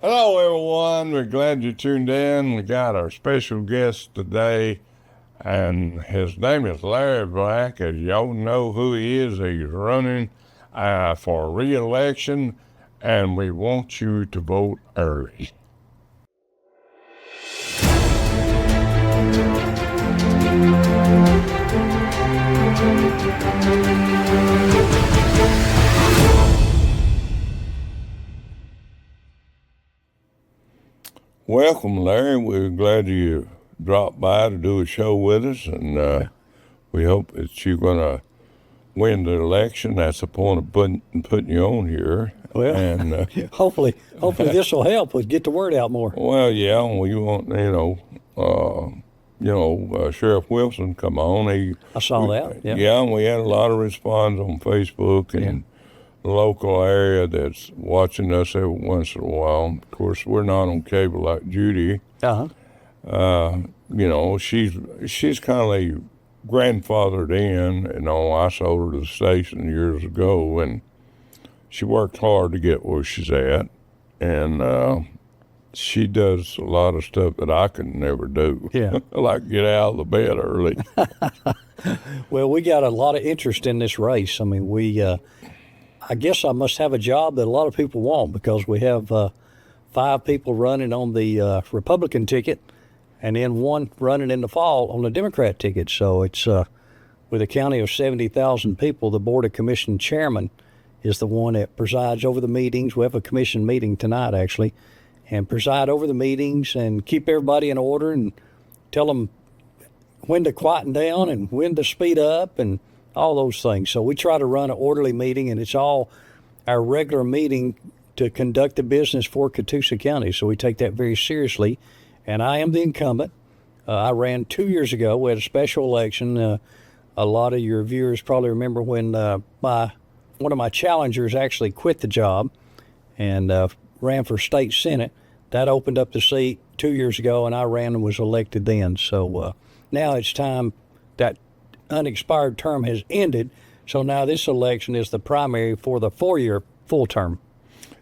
Hello, everyone. We're glad you tuned in. We got our special guest today, and his name is Larry Black. As y'all know who he is, he's running for re-election, and we want you to vote early. Welcome, Larry. We're glad you dropped by to do a show with us, and we hope that you're going to win the election. That's the point of putting you on here. Well, and hopefully this will help us get the word out more. Well, yeah, we want Sheriff Wilson come on. I saw that. Yeah. Yeah, and we had a lot of response on Facebook and the local area that's watching us every once in a while. Of course, we're not on cable like Judy. She's kind of like grandfathered in. I sold her the station years ago, and she worked hard to get where she's at, and she does a lot of stuff that I could never do. Yeah. Like get out of the bed early. Well, we got a lot of interest in this race. I mean, I guess I must have a job that a lot of people want, because we have 5 people running on the Republican ticket, and then 1 running in the fall on the Democrat ticket. So it's with a county of 70,000 people, the Board of Commission chairman is the one that presides over the meetings. We have a commission meeting tonight, actually, and preside over the meetings and keep everybody in order and tell them when to quieten down and when to speed up and all those things. So we try to run an orderly meeting, and it's all our regular meeting to conduct the business for Catoosa County. So we take that very seriously, and I am the incumbent. I ran 2 years ago. We had a special election. A lot of your viewers probably remember when one of my challengers actually quit the job and ran for state senate. That opened up the seat 2 years ago, and I ran and was elected then. So now it's time. That unexpired term has ended, so now this election is the primary for the 4-year full term.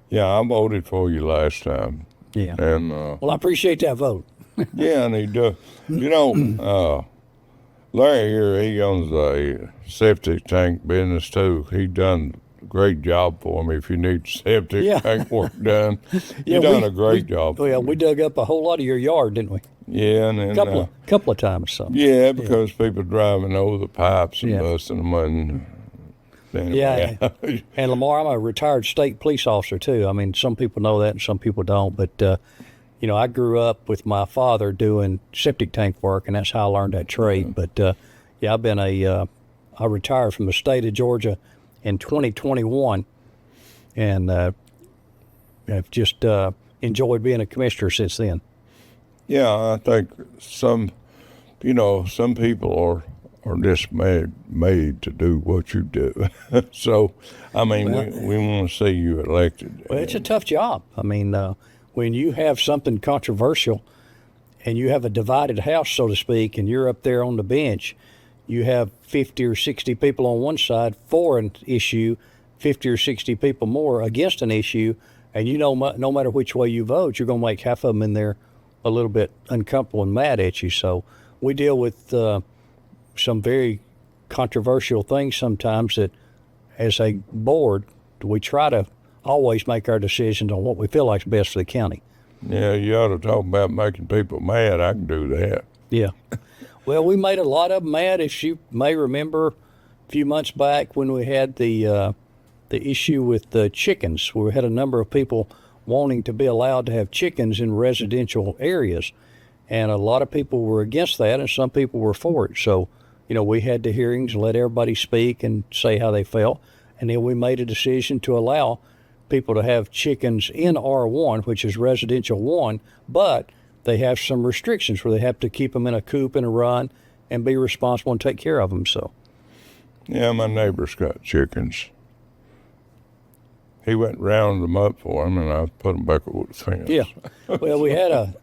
Yeah, I voted for you last time. Yeah. And well, I appreciate that vote. yeah, and he does. Larry here, he owns a septic tank business too. He done a great job for me. If you need septic tank work done, you done a great job. Yeah, we dug up a whole lot of your yard, didn't we? Yeah, and then couple of times. So. Yeah, because people driving over the pipes and busting them. And anyway. Yeah, and Lamar, I'm a retired state police officer too. I mean, some people know that and some people don't. But I grew up with my father doing septic tank work, and that's how I learned that trade. But I've been I retired from the state of Georgia in 2021, and I've just enjoyed being a commissioner since then. Yeah, I think some people are just made to do what you do. So, I mean, we want to see you elected. Well, it's a tough job. I mean, when you have something controversial and you have a divided house, so to speak, and you're up there on the bench, you have 50 or 60 people on one side for an issue, 50 or 60 people more against an issue, and no matter which way you vote, you're going to make half of them in there a little bit uncomfortable and mad at you. So we deal with some very controversial things sometimes that, as a board, we try to always make our decisions on what we feel like is best for the county. Yeah, you ought to talk about making people mad. I can do that. Yeah. Well, we made a lot of them mad. If you may remember, a few months back when we had the issue with the chickens, we had a number of people wanting to be allowed to have chickens in residential areas. And a lot of people were against that, and some people were for it. So, we had the hearings and let everybody speak and say how they felt. And then we made a decision to allow people to have chickens in R1, which is residential 1, but they have some restrictions where they have to keep them in a coop and a run and be responsible and take care of them. So, yeah, my neighbor's got chickens. He went round them up for him, and I put them back over the fence. Yeah. Well, we had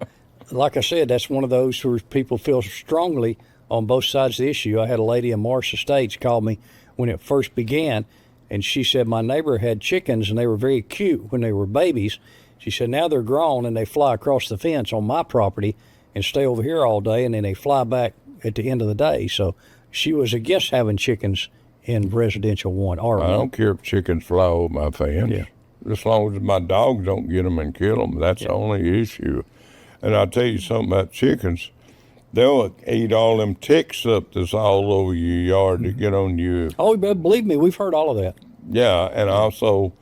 like I said, that's one of those where people feel strongly on both sides of the issue. I had a lady in Marsh Estates call me when it first began, and she said my neighbor had chickens, and they were very cute when they were babies, She said, now they're grown and they fly across the fence on my property and stay over here all day, and then they fly back at the end of the day. So she was against having chickens in residential one. Or I don't care if chickens fly over my fence. Yeah. As long as my dogs don't get them and kill them, that's the only issue. And I'll tell you something about chickens. They'll eat all them ticks up that's all over your yard to get on you. Oh, but believe me, we've heard all of that. Yeah, and also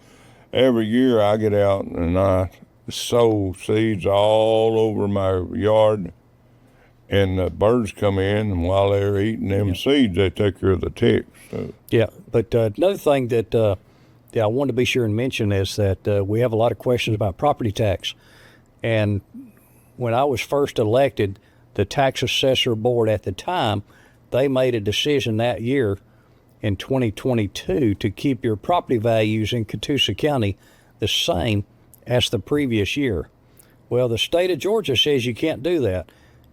every year I get out and I sow seeds all over my yard, and the birds come in, and while they're eating them seeds, they take care of the ticks. So. Yeah, but another thing that I wanted to be sure and mention is that we have a lot of questions about property tax. And when I was first elected, the tax assessor board at the time, they made a decision that year in 2022 to keep your property values in Catoosa County the same as the previous year. Well, the state of Georgia says you can't do that.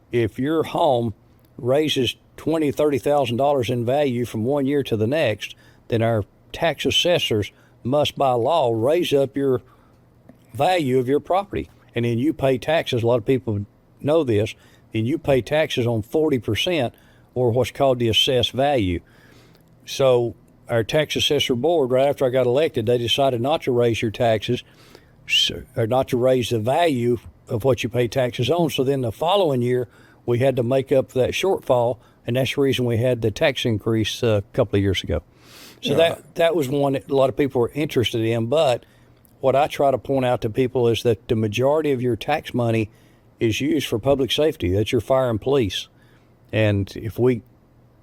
If your home raises $20,000, $30,000 in value from one year to the next, then our tax assessors must, by law, raise up your value of your property. And then you pay taxes. A lot of people know this. And you pay taxes on 40%, or what's called the assessed value. So our tax assessor board, right after I got elected, they decided not to raise your taxes, or not to raise the value of what you pay taxes on. So then the following year, we had to make up that shortfall, and that's the reason we had the tax increase a couple of years ago. So that was one that a lot of people were interested in. But what I try to point out to people is that the majority of your tax money is used for public safety. That's your fire and police. And if we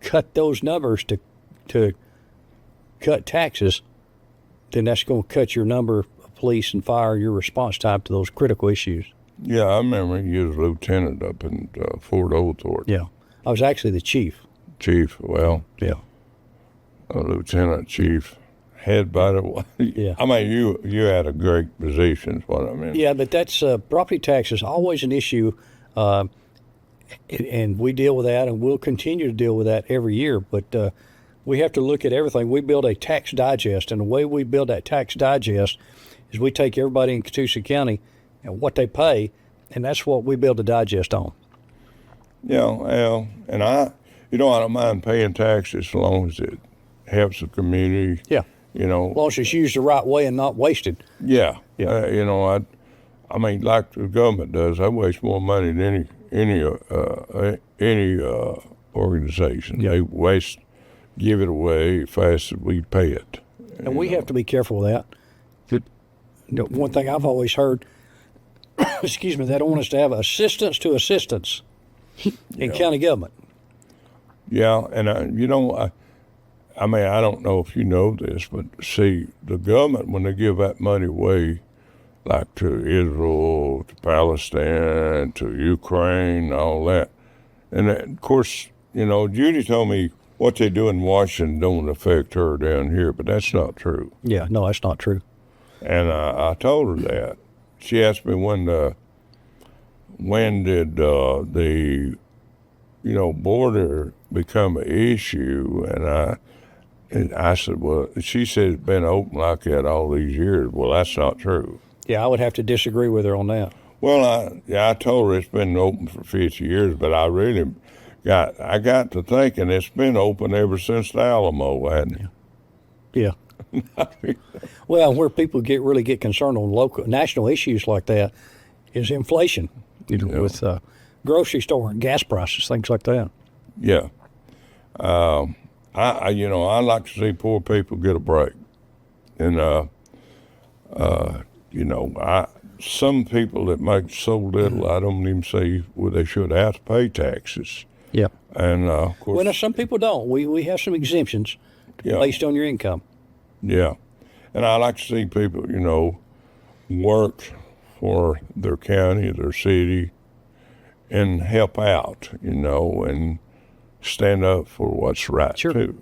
cut those numbers to cut taxes, then that's going to cut your number of police and fire, your response time to those critical issues. Yeah, I remember you was a lieutenant up in Fort Oglethorpe. Yeah. I was actually the chief. Chief, well, Yeah. a lieutenant chief, head by the Yeah. I mean, you had a great position, is what I mean. Yeah, but that's property tax is always an issue, and we deal with that, and we'll continue to deal with that every year. But we have to look at everything. We build a tax digest, and the way we build that tax digest is we take everybody in Catoosa County and what they pay, and that's what we build a digest on. Yeah, well, and I don't mind paying taxes as long as it helps the community. Yeah. You know. As long as it's used the right way and not wasted. Yeah. Yeah. I mean, like the government does, I waste more money than any organization. Yeah. They give it away fast as we pay it. And we have to be careful of that. One thing I've always heard, excuse me, they don't want us to have assistance to assistance in county government. Yeah, and I mean, I don't know if you know this, but see, the government, when they give that money away, like to Israel, to Palestine, to Ukraine, all that, and of course, Judy told me what they do in Washington don't affect her down here, but that's not true. Yeah, no, that's not true. And I told her that. She asked me when did the border become an issue, and I said, well, she said it's been open like that all these years. Well, that's not true. Yeah, I would have to disagree with her on that. Well, I told her it's been open for 50 years, but I really got to thinking it's been open ever since the Alamo, hadn't it? Yeah. Well, where people really get concerned on national issues like that is inflation, with grocery store and gas prices, things like that. Yeah. I like to see poor people get a break. And, some people that make so little, I don't even say they should have to pay taxes. Yeah. And, of course. Well, now, some people don't. We have some exemptions based on your income. Yeah. And I like to see people, work for their county, their city, and help out, and stand up for what's right, sure. too,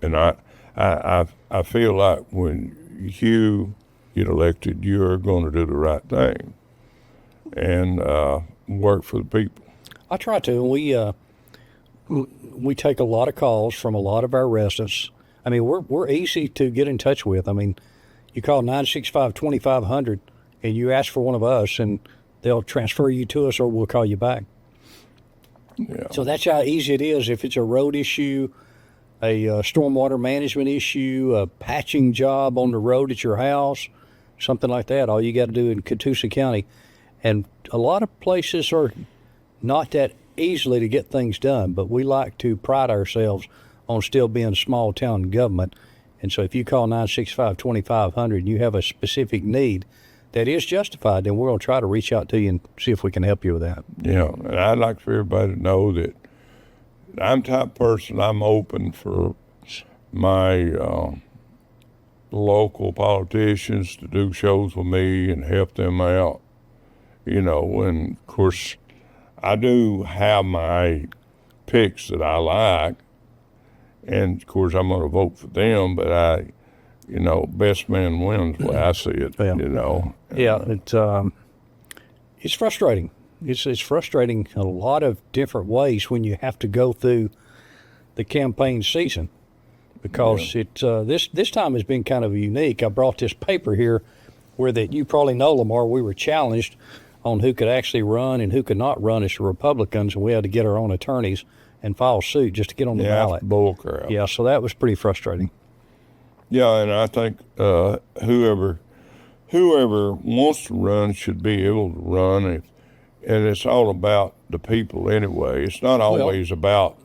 And I feel like when you get elected, you're going to do the right thing and work for the people. I try to, and we take a lot of calls from a lot of our residents. I mean, we're easy to get in touch with. I mean, you call 965-2500, and you ask for one of us, and they'll transfer you to us, or we'll call you back. Yeah. So that's how easy it is. If it's a road issue, a stormwater management issue, a patching job on the road at your house, something like that, all you got to do in Catoosa County. And a lot of places are not that easily to get things done, but we like to pride ourselves on still being small town government. And so if you call 965-2500 and you have a specific need that is justified, then we're going to try to reach out to you and see if we can help you with that. Yeah, and I'd like for everybody to know that I'm the type of person, I'm open for my local politicians to do shows with me and help them out. And of course, I do have my picks that I like, and of course I'm going to vote for them, but best man wins the way I see it, Yeah, it's frustrating. It's frustrating a lot of different ways when you have to go through the campaign season, because this time has been kind of unique. I brought this paper here where that you probably know, Lamar, we were challenged on who could actually run and who could not run as Republicans, and we had to get our own attorneys and file suit just to get on the ballot. Bull crap. Yeah, so that was pretty frustrating. Yeah, and I think whoever wants to run should be able to run, and it's all about the people anyway. It's not always about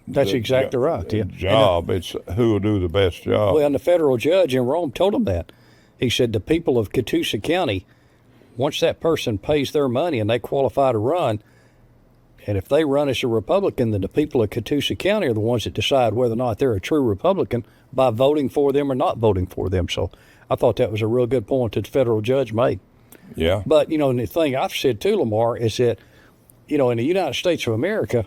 that's exactly right. The Yeah, job. It's who will do the best job. Well, and the federal judge in Rome told them that. He said the people of Catoosa County, once that person pays their money and they qualify to run, and if they run as a Republican, then the people of Catoosa County are the ones that decide whether or not they're a true Republican by voting for them or not voting for them. So I thought that was a real good point that the federal judge made. Yeah. But, and the thing I've said too, Lamar, is that, in the United States of America,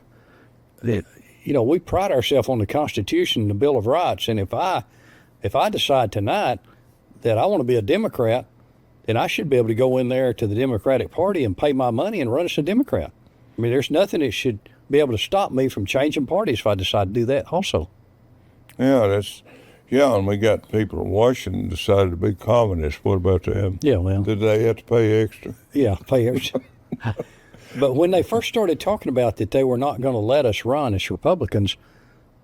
that, we pride ourselves on the Constitution and the Bill of Rights. And if I decide tonight that I want to be a Democrat, then I should be able to go in there to the Democratic Party and pay my money and run as a Democrat. I mean, there's nothing that should be able to stop me from changing parties if I decide to do that also. Yeah, and we got people in Washington decided to be communists. What about them? Yeah, well. Did they have to pay extra? Yeah, pay extra. But when they first started talking about that they were not going to let us run as Republicans,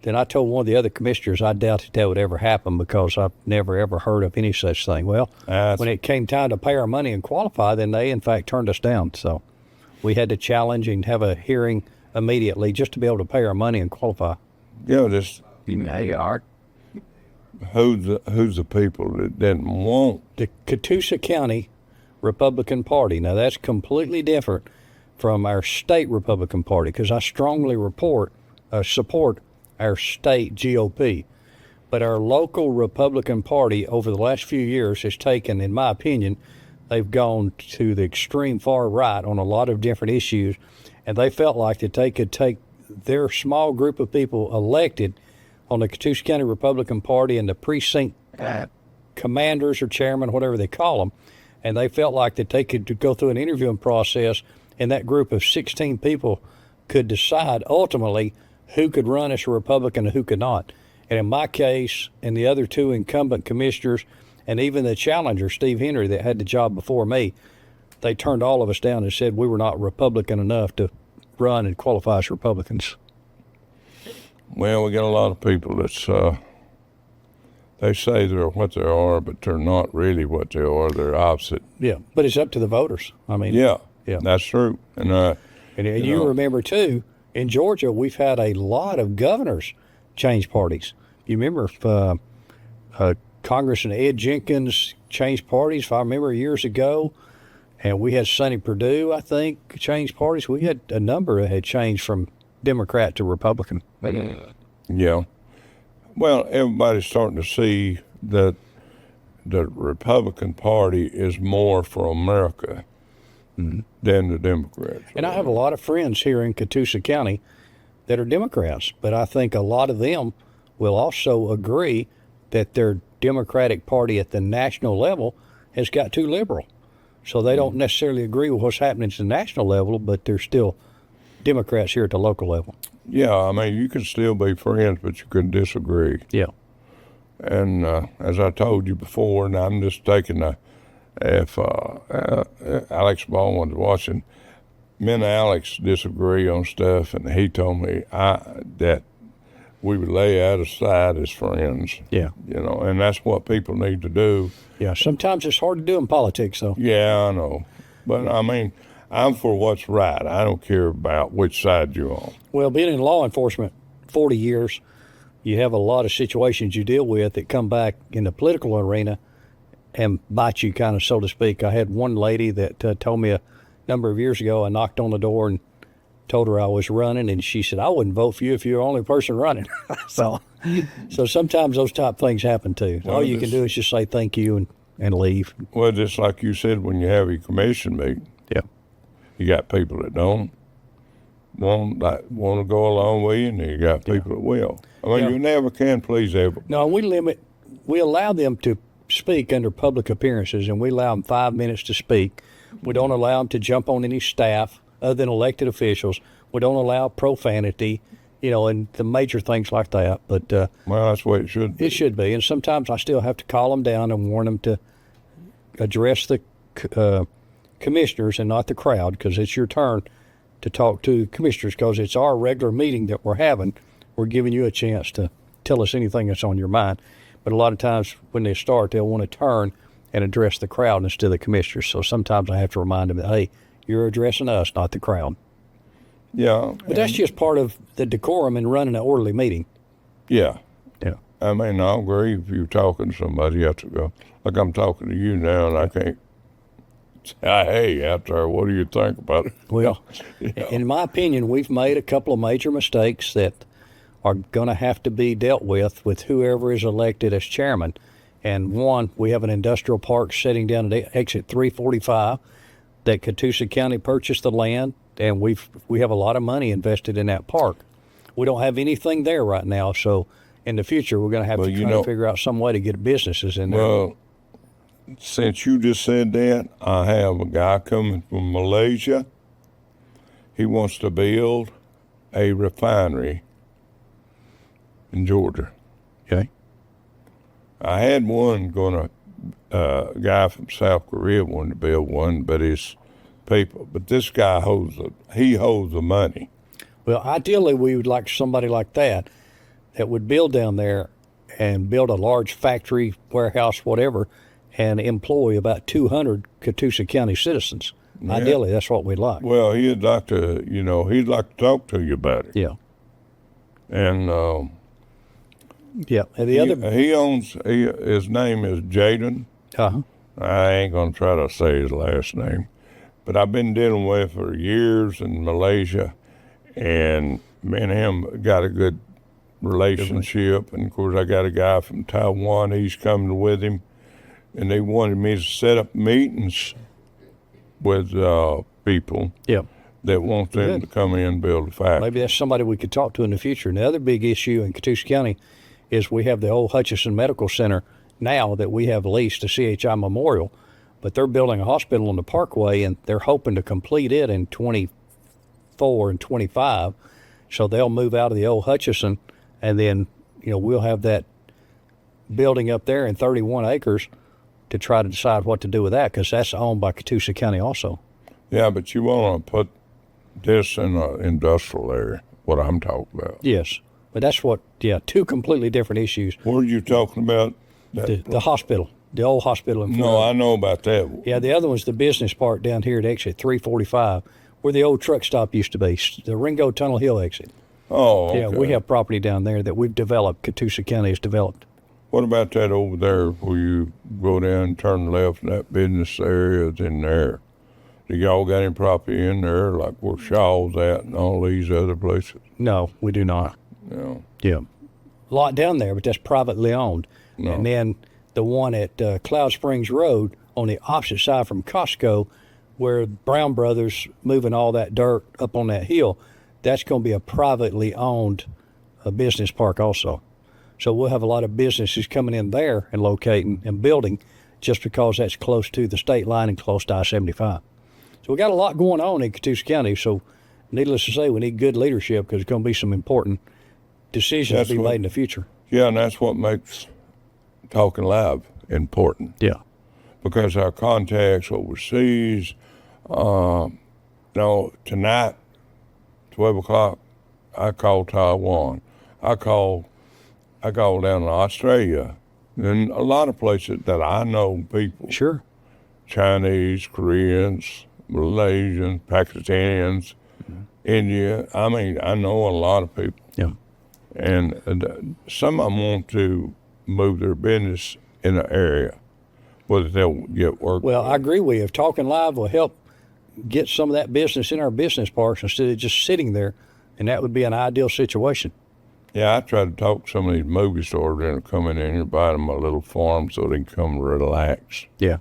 then I told one of the other commissioners I doubted that would ever happen because I've never, ever heard of any such thing. Well, when it came time to pay our money and qualify, then they, in fact, turned us down. So we had to challenge and have a hearing immediately just to be able to pay our money and qualify. Yeah, who's the people that didn't want? The Catoosa County Republican Party. Now, that's completely different from our state Republican Party, because I strongly support our state GOP. But our local Republican Party over the last few years has taken, in my opinion, they've gone to the extreme far right on a lot of different issues, and they felt like that they could take their small group of people elected on the Catoosa County Republican Party and the precinct commanders or chairman, whatever they call them, and they felt like that they could go through an interviewing process, and that group of 16 people could decide ultimately who could run as a Republican and who could not. And in my case, and the other two incumbent commissioners, and even the challenger, Steve Henry, that had the job before me, they turned all of us down and said we were not Republican enough to run and qualify as Republicans. Well, we got a lot of people that's, they say they're what they are, but they're not really what they are. They're opposite. Yeah, but it's up to the voters. I mean, yeah, that's true. And you remember, too, in Georgia, we've had a lot of governors change parties. You remember Congressman Ed Jenkins changed parties, if I remember, years ago. And we had Sonny Perdue, I think, change parties. We had a number that had changed from Democrat to Republican. Yeah. Well, everybody's starting to see that the Republican Party is more for America than the Democrats. And I have a lot of friends here in Catoosa County that are Democrats, but I think a lot of them will also agree that their Democratic Party at the national level has got too liberal. So they don't necessarily agree with what's happening at the national level, but they're still Democrats here at the local level. Yeah, I mean, you can still be friends, but you can disagree. Yeah. And as I told you before, and I'm just taking if Alex Baldwin was watching, me and Alex disagree on stuff, and he told me that we would lay out aside as friends. Yeah. And that's what people need to do. Yeah, sometimes it's hard to do in politics, though. Yeah, I know. But, I mean, I'm for what's right. I don't care about which side you're on. Well, being in law enforcement 40 years, you have a lot of situations you deal with that come back in the political arena and bite you, kind of, so to speak. I had one lady that told me a number of years ago, I knocked on the door and told her I was running, and she said, I wouldn't vote for you if you're the only person running. So sometimes those type things happen, too. Well, all you can do is just say thank you and leave. Well, just like you said, when you have your commission meeting, Yeah. you got people that don't want to go along with you, and you got people that will. I mean, Yeah. you never can please everyone. No, we allow them to speak under public appearances, and we allow them 5 minutes to speak. We don't allow them to jump on any staff other than elected officials. We don't allow profanity, and the major things like that. But Well, that's the way it should be. it should be. And sometimes I still have to call them down and warn them to address the commissioners and not the crowd, because it's your turn to talk to commissioners, because it's our regular meeting that we're having. We're giving you a chance to tell us anything that's on your mind. But a lot of times when they start, they'll want to turn and address the crowd instead of the commissioners. So sometimes I have to remind them that, hey, you're addressing us, not the crowd. Yeah. But that's just part of the decorum in running an orderly meeting. Yeah. Yeah. I mean, I agree if you're talking to somebody, you have to go, like I'm talking to you now, and I can't say, hey, out there, what do you think about it? Well, in my opinion, we've made a couple of major mistakes that are going to have to be dealt with whoever is elected as chairman. And one, we have an industrial park sitting down at exit 345 that Catoosa County purchased the land, and we have a lot of money invested in that park. We don't have anything there right now, so in the future we're going to have to try to figure out some way to get businesses in there. Well, since you just said that, I have a guy coming from Malaysia. He wants to build a refinery in Georgia. Okay. I had one a guy from South Korea wanted to build one, but his people. But this guy holds the money. Well, ideally, we would like somebody like that would build down there and build a large factory, warehouse, whatever, and employ about 200 Catoosa County citizens. Yeah. Ideally, that's what we'd like. Well, he'd like to talk to you about it. Yeah. And yeah, and his name is Jaden. Uh-huh. I ain't gonna try to say his last name, but I've been dealing with for years in Malaysia, and me and him got a good relationship. And of course, I got a guy from Taiwan. He's coming with him, and they wanted me to set up meetings with people. Yeah. That want them to come in and build a factory. Maybe that's somebody we could talk to in the future. And the other big issue in Catoosa County is we have the old Hutchinson Medical Center now that we have leased to CHI Memorial, but they're building a hospital on the Parkway, and they're hoping to complete it in 24 and 25. So they'll move out of the old Hutchinson, and then we'll have that building up there in 31 acres to try to decide what to do with that, because that's owned by Catoosa County also. Yeah, but you want to put this in an industrial area, what I'm talking about. Yes, but that's two completely different issues. What are you talking about? The hospital, the old hospital. No, I know about that. Yeah, the other one's the business park down here at exit 345, where the old truck stop used to be, the Ringo Tunnel Hill exit. Oh, okay. Yeah, we have property down there that we've developed, Catoosa County has developed. What about that over there where you go down and turn left in that business area is in there? Do y'all got any property in there, like where Shaw's at and all these other places? No, we do not. No. Yeah. A lot down there, but that's privately owned. No. And then the one at Cloud Springs Road on the opposite side from Costco, where Brown Brothers moving all that dirt up on that hill, that's going to be a privately owned business park also. So we'll have a lot of businesses coming in there and locating and building just because that's close to the state line and close to I-75. So we got a lot going on in Catoosa County. So needless to say, we need good leadership, because there's going to be some important decisions to be made in the future. Yeah, and that's what makes Talking Live important. Yeah. because our contacts overseas. No, tonight, 12 o'clock, I called Taiwan. I called down to Australia. And a lot of places that I know people. Sure. Chinese, Koreans, Malaysians, Pakistanis, India. I mean, I know a lot of people. Yeah. And some of them want to move their business in the area, whether they'll get work. Well, I agree with you. Talking Live will help get some of that business in our business parks instead of just sitting there, and that would be an ideal situation. Yeah, I try to talk to some of these movie stars that are coming in here, buy them a little farm so they can come relax. Yeah.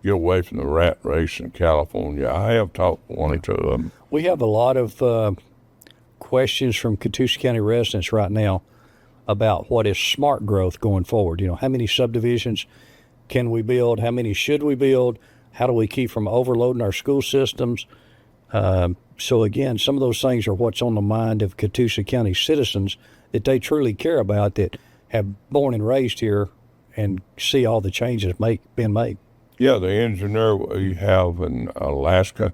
Get away from the rat race in California. I have talked to one or two of them. We have a lot of questions from Catoosa County residents right now about what is smart growth going forward. You know, how many subdivisions can we build? How many should we build? How do we keep from overloading our school systems? So again, some of those things are what's on the mind of Catoosa County citizens that they truly care about, that have born and raised here and see all the changes been made. Yeah, the engineer we have in Alaska,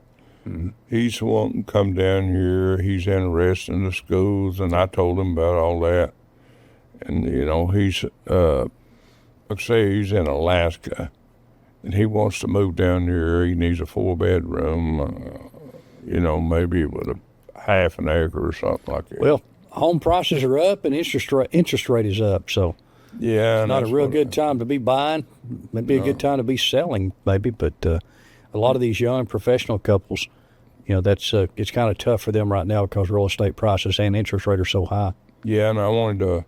he's wanting to come down here. He's interested in the schools, and I told him about all that. And, you know, he's, like I say, he's in Alaska, and he wants to move down here. He needs a 4-bedroom, you know, maybe with a half an acre or something like that. Well, home prices are up and interest rate is up, so yeah, it's not a real good time to be buying. Maybe a good time to be selling, maybe. But a lot of these young professional couples, you know, that's it's kind of tough for them right now because real estate prices and interest rate are so high. Yeah, and I wanted to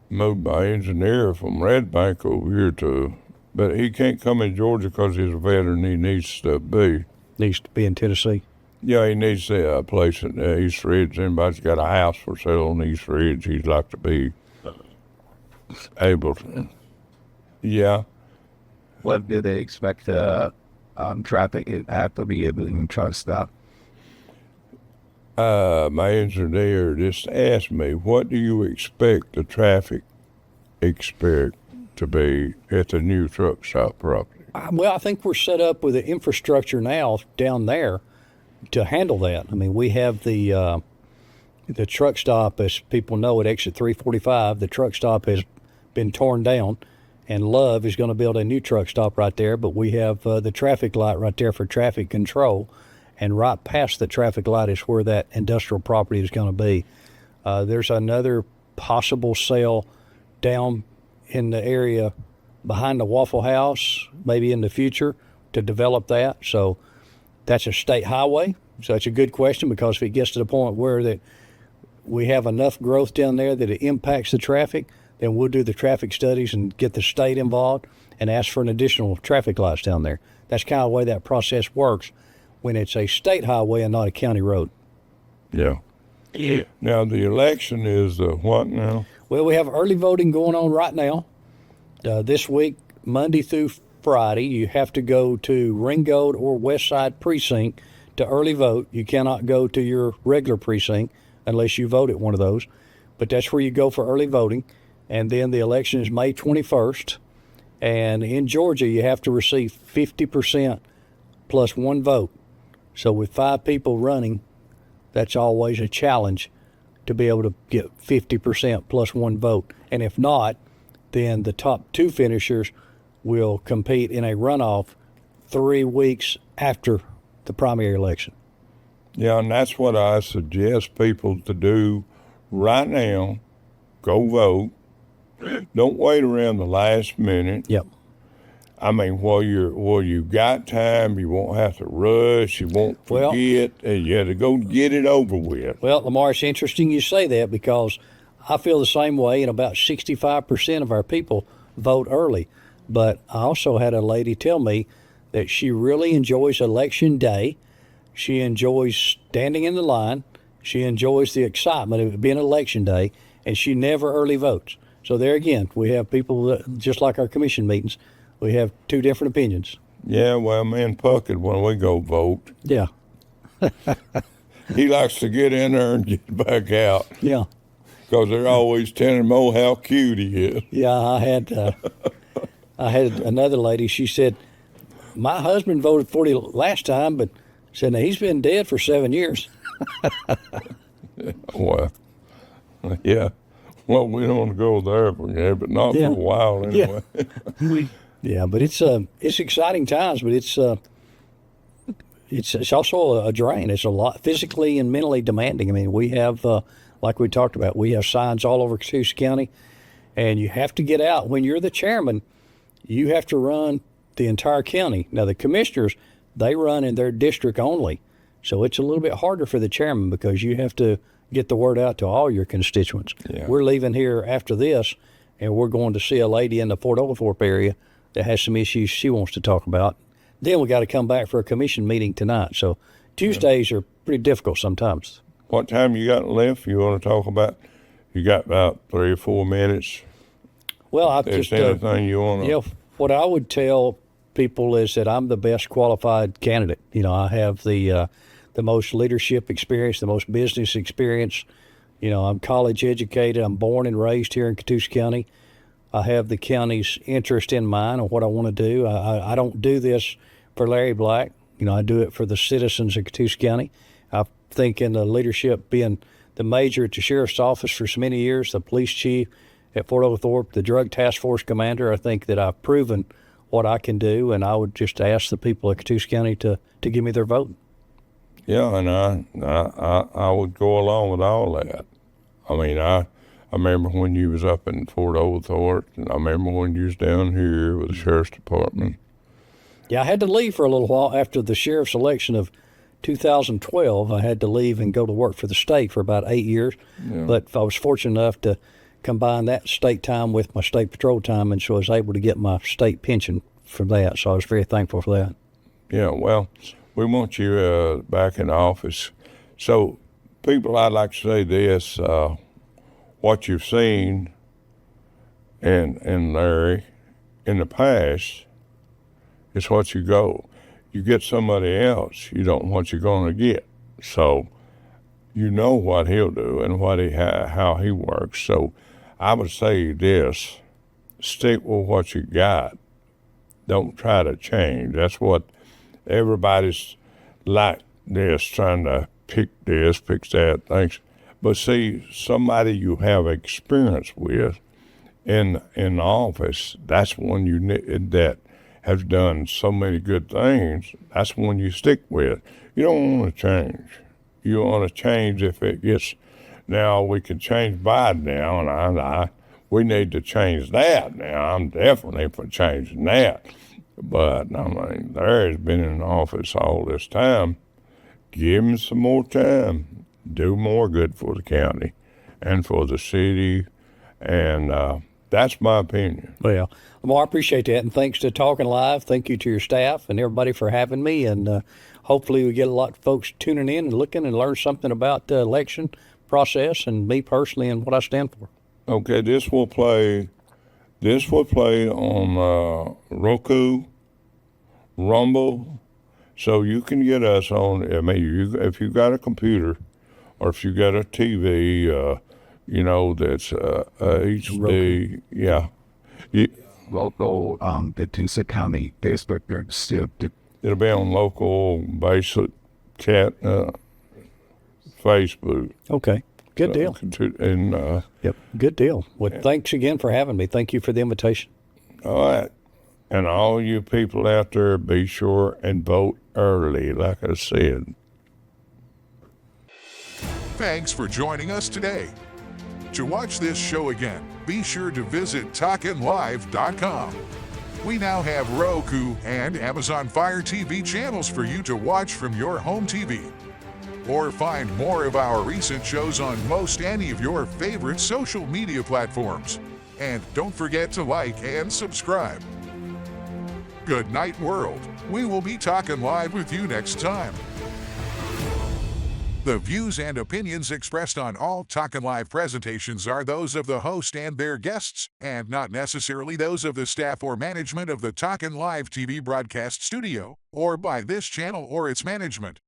move my engineer from Red Bank over here but he can't come in Georgia because he's a veteran. He needs to be. Needs to be in Tennessee. Yeah, he needs a place in East Ridge. Anybody's got a house for sale in East Ridge, he'd like to be able to. Yeah. What do they expect traffic impact to be able to truck stop? My engineer just asked me, what do you expect the traffic to be at the new truck stop property? Well, I think we're set up with the infrastructure now down there to handle that. I mean, we have the truck stop, as people know, at exit 345. The truck stop has been torn down, and Love is going to build a new truck stop right there. But we have the traffic light right there for traffic control, and right past the traffic light is where that industrial property is going to be. There's another possible sale down in the area behind the Waffle House, maybe in the future, to develop that. So that's a state highway. So that's a good question, because if it gets to the point where that we have enough growth down there that it impacts the traffic, then we'll do the traffic studies and get the state involved and ask for an additional traffic lights down there. That's kind of the way that process works when it's a state highway and not a county road. Yeah. Yeah. Now, the election is what now? Well, we have early voting going on right now. This week, Monday through Friday, you have to go to Ringgold or West Side Precinct to early vote. You cannot go to your regular precinct unless you vote at one of those. But that's where you go for early voting. And then the election is May 21st. And in Georgia, you have to receive 50% plus one vote. So with 5 people running, that's always a challenge to be able to get 50% plus one vote. And if not, then the top 2 finishers will compete in a runoff 3 weeks after the primary election. Yeah, and that's what I suggest people to do right now. Go vote. Don't wait around the last minute. Yep. I mean, while you got time, you won't have to rush. You won't forget. And you have to go get it over with. Well, Lamar, it's interesting you say that, because I feel the same way, and about 65% of our people vote early. But I also had a lady tell me that she really enjoys Election Day. She enjoys standing in the line. She enjoys the excitement of it being Election Day, and she never early votes. So there again, we have people that, just like our commission meetings, we have 2 different opinions. Yeah, well, me and Puckett, when we go vote, Yeah. he likes to get in there and get back out, Yeah. because they're always telling him, oh, how cute he is. Yeah, I had another lady. She said My husband voted for you last time, but said now he's been dead for 7 years. Well, yeah. Well, we don't want to go there, but not for a while anyway. Yeah, but it's exciting times, but it's also a drain. It's a lot physically and mentally demanding. I mean, we have, like we talked about, we have signs all over Catoosa County, and you have to get out. When you're the chairman, you have to run the entire county. Now, the commissioners, they run in their district only, so it's a little bit harder for the chairman because you have to get the word out to all your constituents. Yeah. We're leaving here after this, and we're going to see a lady in the Fort Oglethorpe area that has some issues she wants to talk about. Then we got to come back for a commission meeting tonight. So Tuesdays are pretty difficult sometimes. What time you got left you want to talk about? You got about 3 or 4 minutes. Well, I Is just there anything you want to... what I would tell people is that I'm the best qualified candidate. You know, I have the most leadership experience, the most business experience. You know, I'm college educated. I'm born and raised here in Catoosa County. I have the county's interest in mind and what I want to do. I don't do this for Larry Black. You know, I do it for the citizens of Catoosa County. I think in the leadership, being the major at the sheriff's office for so many years, the police chief at Fort Oglethorpe, the drug task force commander, I think that I've proven what I can do, and I would just ask the people of Catoosa County to give me their vote. Yeah, and I would go along with all that. I mean, I remember when you was up in Fort Oglethorpe, and I remember when you was down here with the sheriff's department. Yeah, I had to leave for a little while after the sheriff's election of 2012. I had to leave and go to work for the state for about 8 years. Yeah. But I was fortunate enough to combine that state time with my state patrol time, and so I was able to get my state pension for that. So I was very thankful for that. Yeah, well, we want you back in office. So, people, I'd like to say this. What you've seen in Larry in the past is what you go. You get somebody else, you don't know what you're going to get. So you know what he'll do and how he works. So I would say this: stick with what you got. Don't try to change. That's what everybody's like this, trying to pick this, pick that, things. But see, somebody you have experience with in the office, that's one that has done so many good things. That's one you stick with. You don't want to change. You want to change if it gets. Now we can change Biden now, and we need to change that now. I'm definitely for changing that. But I mean, Larry's been in office all this time. Give him some more time. Do more good for the county and for the city, and that's my opinion. Well, I appreciate that, and thanks to Talkin Live. Thank you to your staff and everybody for having me, and hopefully we get a lot of folks tuning in and looking and learn something about the election process and me personally and what I stand for. Okay, this will play on Roku, Rumble, so you can get us on. I mean, if you got a computer or if you got a TV, that's HD, yeah. Local Catoosa County Facebook group still. It'll be on local basic chat Facebook. Okay, good deal. And Yep, good deal. Well, thanks again for having me. Thank you for the invitation. all right, and all you people out there, be sure and vote early, like I said. Thanks for joining us today. To watch this show again, be sure to visit talkinlive.com. We now have Roku and Amazon Fire TV channels for you to watch from your home TV. Or find more of our recent shows on most any of your favorite social media platforms. And don't forget to like and subscribe. Good night, world. We will be talking live with you next time. The views and opinions expressed on all Talkin Live presentations are those of the host and their guests, and not necessarily those of the staff or management of the Talkin Live TV broadcast studio, or by this channel or its management.